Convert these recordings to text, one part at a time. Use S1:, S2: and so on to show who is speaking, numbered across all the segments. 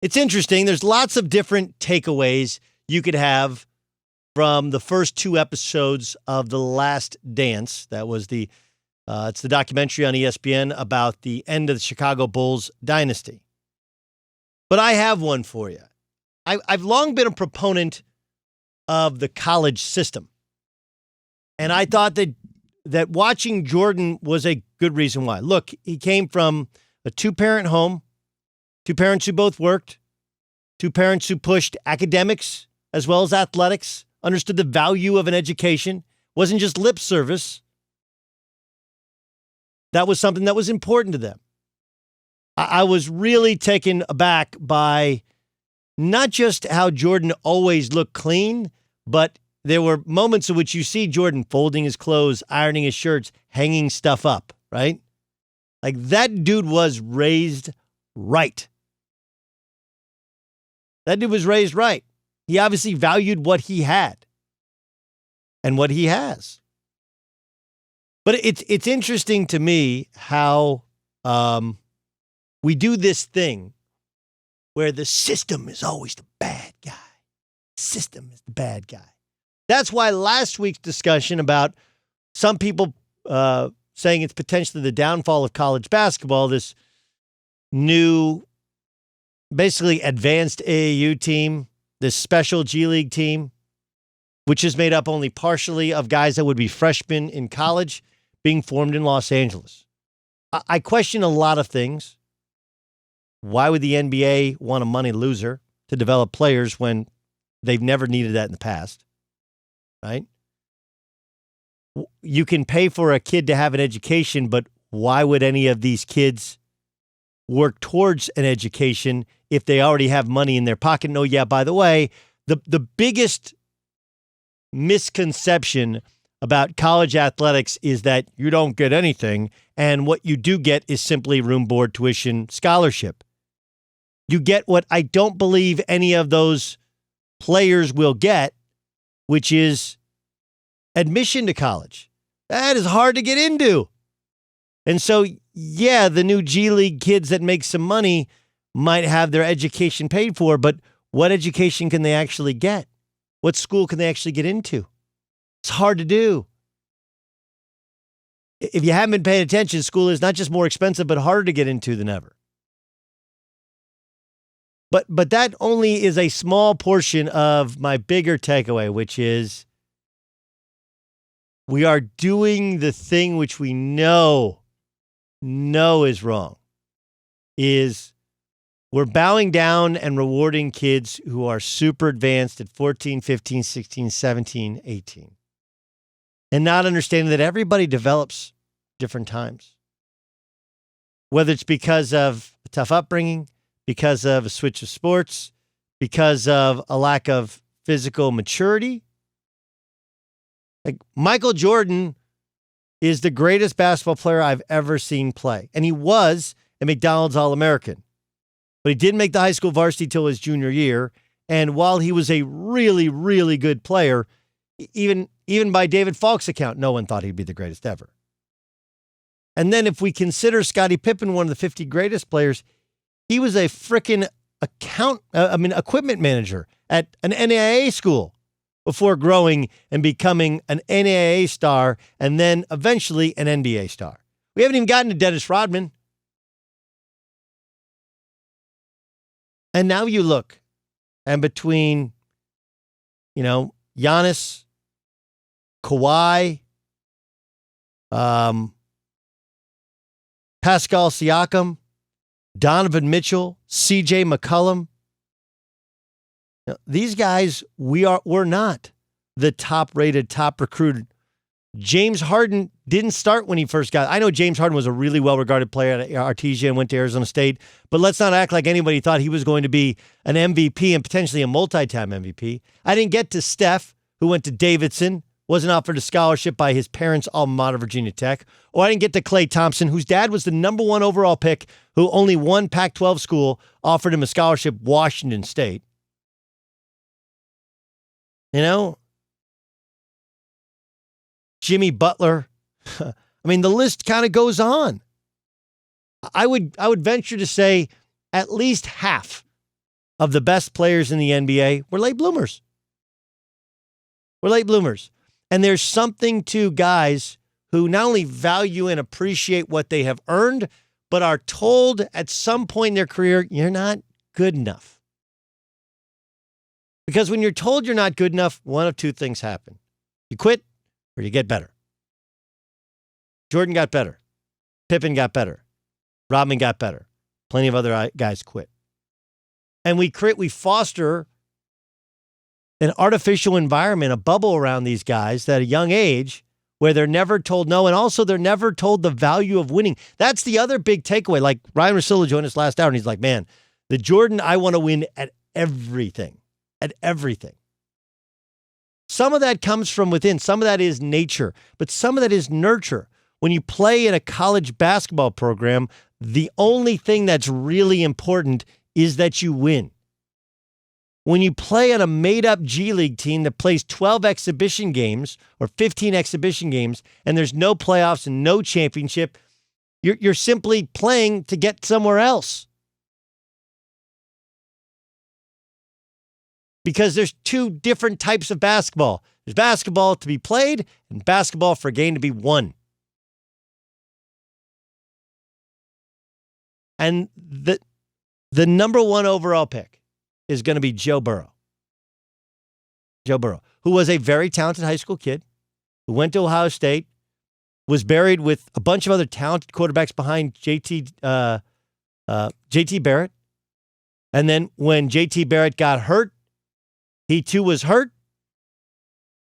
S1: It's interesting. There's lots of different takeaways you could have from the first two episodes of The Last Dance. That was it's the documentary on ESPN about the end of the Chicago Bulls dynasty. But I have one for you. I've long been a proponent of the college system. And I thought that watching Jordan was a good reason why. Look, he came from a two-parent home, two parents who both worked, two parents who pushed academics as well as athletics, understood the value of an education, wasn't just lip service. That was something that was important to them. I was really taken aback by not just how Jordan always looked clean, but there were moments in which you see Jordan folding his clothes, ironing his shirts, hanging stuff up, right? Like that dude was raised right. That dude was raised right. He obviously valued what he had and what he has. But it's interesting to me how we do this thing where the system is always the bad guy. System is the bad guy. That's why last week's discussion about some people saying it's potentially the downfall of college basketball, this new, basically advanced AAU team, this special G League team, which is made up only partially of guys that would be freshmen in college, being formed in Los Angeles. I question a lot of things. Why would the NBA want a money loser to develop players when they've never needed that in the past? Right? You can pay for a kid to have an education, but why would any of these kids work towards an education if they already have money in their pocket? No, yeah, by the way, the biggest misconception about college athletics is that you don't get anything, and what you do get is simply room, board, tuition, scholarship. You get what I don't believe any of those players will get, which is admission to college. That is hard to get into. And so, yeah, the new G League kids that make some money might have their education paid for, but what education can they actually get? What school can they actually get into? It's hard to do. If you haven't been paying attention, school is not just more expensive, but harder to get into than ever. But that only is a small portion of my bigger takeaway, which is we are doing the thing which we know is wrong, is we're bowing down and rewarding kids who are super advanced at 14, 15, 16, 17, 18. And not understanding that everybody develops different times. Whether it's because of a tough upbringing, because of a switch of sports, because of a lack of physical maturity. Like Michael Jordan is the greatest basketball player I've ever seen play. And he was a McDonald's All-American. But he didn't make the high school varsity till his junior year. And while he was a really, really good player, even by David Falk's account, no one thought he'd be the greatest ever. And then if we consider Scottie Pippen one of the 50 greatest players, he was a frickin' equipment manager at an NAIA school before growing and becoming an NAIA star and then eventually an NBA star. We haven't even gotten to Dennis Rodman. And now you look, and between, Giannis, Kawhi, Pascal Siakam, Donovan Mitchell, CJ McCollum. These guys, we're not the top-rated, top-recruited. James Harden didn't start when he first got. I know James Harden was a really well-regarded player at Artesia and went to Arizona State, but let's not act like anybody thought he was going to be an MVP and potentially a multi-time MVP. I didn't get to Steph, who went to Davidson, wasn't offered a scholarship by his parents' alma mater, Virginia Tech. Or I didn't get to Klay Thompson, whose dad was the number one overall pick, who only one Pac-12 school offered him a scholarship, Washington State. Jimmy Butler. I mean, the list kind of goes on. I would venture to say at least half of the best players in the NBA were late bloomers. We're late bloomers. And there's something to guys who not only value and appreciate what they have earned, but are told at some point in their career, you're not good enough. Because when you're told you're not good enough, one of two things happen. You quit or you get better. Jordan got better. Pippen got better. Rodman got better. Plenty of other guys quit. And we foster an artificial environment, a bubble around these guys at a young age where they're never told no, and also they're never told the value of winning. That's the other big takeaway. Like Ryan Russillo joined us last hour, and he's like, man, the Jordan, I want to win at everything. At everything. Some of that comes from within. Some of that is nature, but some of that is nurture. When you play in a college basketball program, the only thing that's really important is that you win. When you play on a made-up G League team that plays 12 exhibition games or 15 exhibition games, and there's no playoffs and no championship, you're simply playing to get somewhere else. Because there's two different types of basketball. There's basketball to be played and basketball for a game to be won. And the number one overall pick is going to be Joe Burrow. Joe Burrow, who was a very talented high school kid, who went to Ohio State, was buried with a bunch of other talented quarterbacks behind JT Barrett. And then when JT Barrett got hurt, he too was hurt.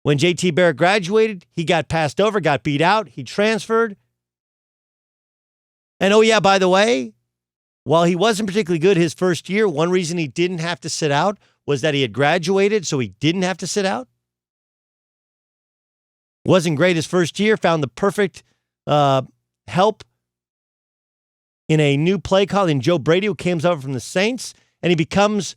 S1: When JT Barrett graduated, he got passed over, got beat out. He transferred. And oh yeah, by the way, while he wasn't particularly good his first year, one reason he didn't have to sit out was that he had graduated, so he didn't have to sit out. Wasn't great his first year, found the perfect help in a new play call in Joe Brady, who came over from the Saints, and he becomes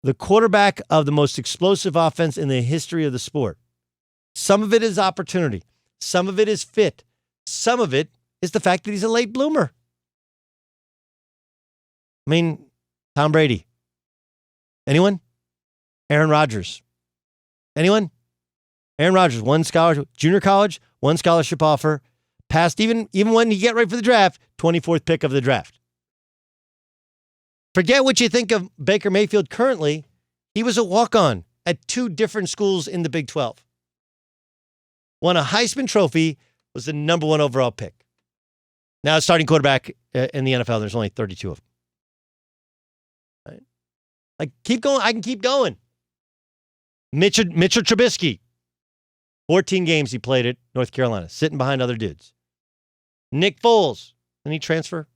S1: the quarterback of the most explosive offense in the history of the sport. Some of it is opportunity. Some of it is fit. Some of it is the fact that he's a late bloomer. I mean, Tom Brady. Anyone? Aaron Rodgers. Anyone? Aaron Rodgers, one scholarship, junior college, one scholarship offer, passed even when he get ready for the draft, 24th pick of the draft. Forget what you think of Baker Mayfield currently. He was a walk-on at two different schools in the Big 12. Won a Heisman Trophy, was the number one overall pick. Now, starting quarterback in the NFL, there's only 32 of them. Right? Like, keep going. I can keep going. Mitchell Trubisky. 14 games he played at North Carolina, sitting behind other dudes. Nick Foles. Didn't he transfer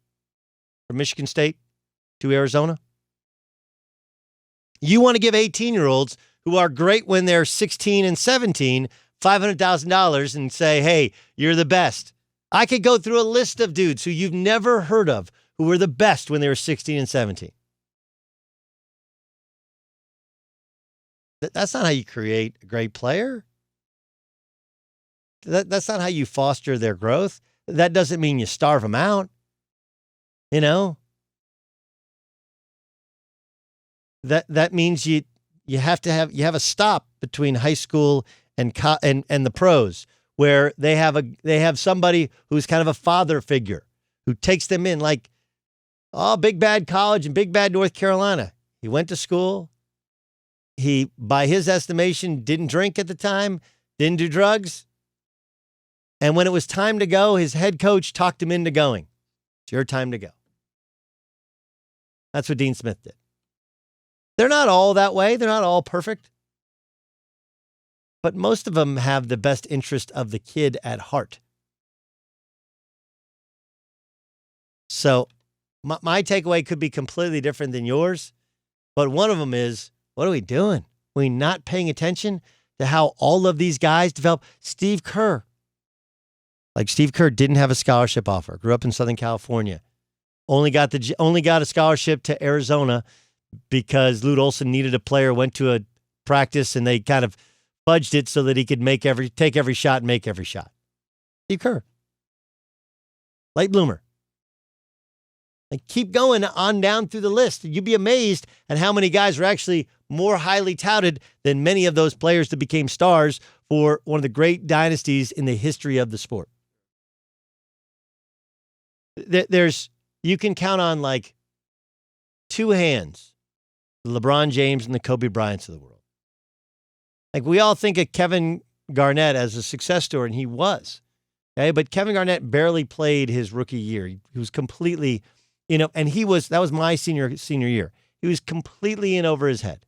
S1: from Michigan State to Arizona? You want to give 18-year-olds who are great when they're 16 and 17 $500,000 and say, hey, you're the best. I could go through a list of dudes who you've never heard of who were the best when they were 16 and 17. That's not how you create a great player. That's not how you foster their growth. That doesn't mean you starve them out. You know? That means you have a stop between high school and the pros, where they have somebody who's kind of a father figure who takes them in, like, oh, big bad college and big bad North Carolina. He went to school. He, by his estimation, didn't drink at the time, didn't do drugs. And when it was time to go, his head coach talked him into going. It's your time to go. That's what Dean Smith did. They're not all that way. They're not all perfect. But most of them have the best interest of the kid at heart. So my takeaway could be completely different than yours. But one of them is, what are we doing? Are we not paying attention to how all of these guys develop? Steve Kerr. Like, Steve Kerr didn't have a scholarship offer. Grew up in Southern California. Only got a scholarship to Arizona because Lute Olson needed a player, went to a practice, and they kind of fudged it so that he could take every shot and make every shot. Steve Kerr. Late bloomer. Like, keep going on down through the list. You'd be amazed at how many guys are actually more highly touted than many of those players that became stars for one of the great dynasties in the history of the sport. You can count on like two hands, the LeBron James and the Kobe Bryants of the world. Like, we all think of Kevin Garnett as a success story, and he was. Okay, but Kevin Garnett barely played his rookie year. He was completely, and that was my senior year. He was completely in over his head.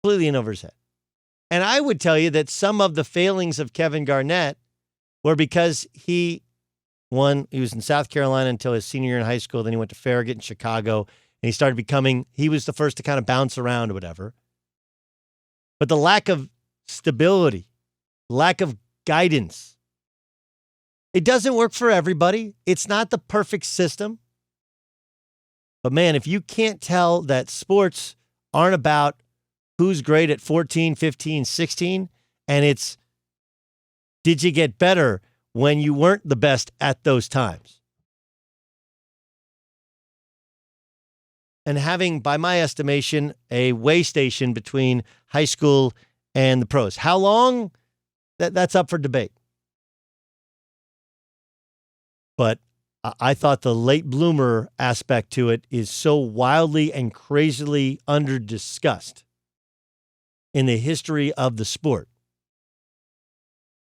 S1: Completely in over his head. And I would tell you that some of the failings of Kevin Garnett were because he was in South Carolina until his senior year in high school. Then he went to Farragut in Chicago, and he was the first to kind of bounce around or whatever. But the lack of stability, lack of guidance, it doesn't work for everybody. It's not the perfect system. But man, if you can't tell that sports aren't about who's great at 14, 15, 16, and it's, did you get better when you weren't the best at those times? And having, by my estimation, a way station between high school and the pros. How long? That's up for debate. But I thought the late bloomer aspect to it is so wildly and crazily under-discussed in the history of the sport.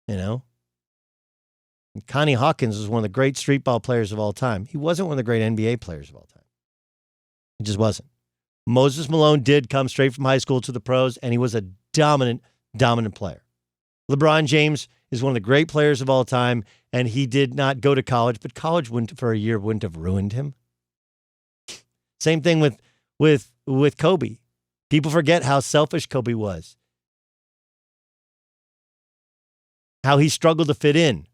S1: And Connie Hawkins was one of the great street ball players of all time. He wasn't one of the great NBA players of all time. He just wasn't. Moses Malone did come straight from high school to the pros, and he was a dominant player. LeBron James is one of the great players of all time, and he did not go to college, but college wouldn't have ruined him. Same thing with Kobe. People forget how selfish Kobe was, how he struggled to fit in,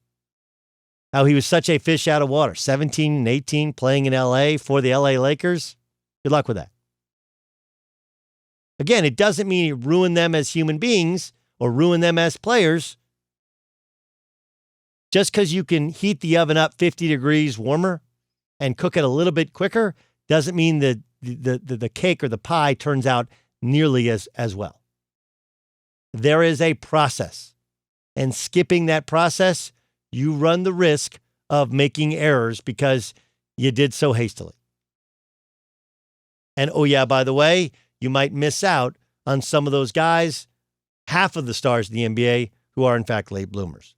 S1: how he was such a fish out of water. 17 and 18, playing in L.A. for the L.A. Lakers. Good luck with that. Again, it doesn't mean you ruin them as human beings or ruin them as players. Just because you can heat the oven up 50 degrees warmer and cook it a little bit quicker doesn't mean that the cake or the pie turns out nearly as well. There is a process, and skipping that process, you run the risk of making errors because you did so hastily. And oh yeah, by the way, you might miss out on some of those guys, half of the stars in the NBA, who are in fact late bloomers.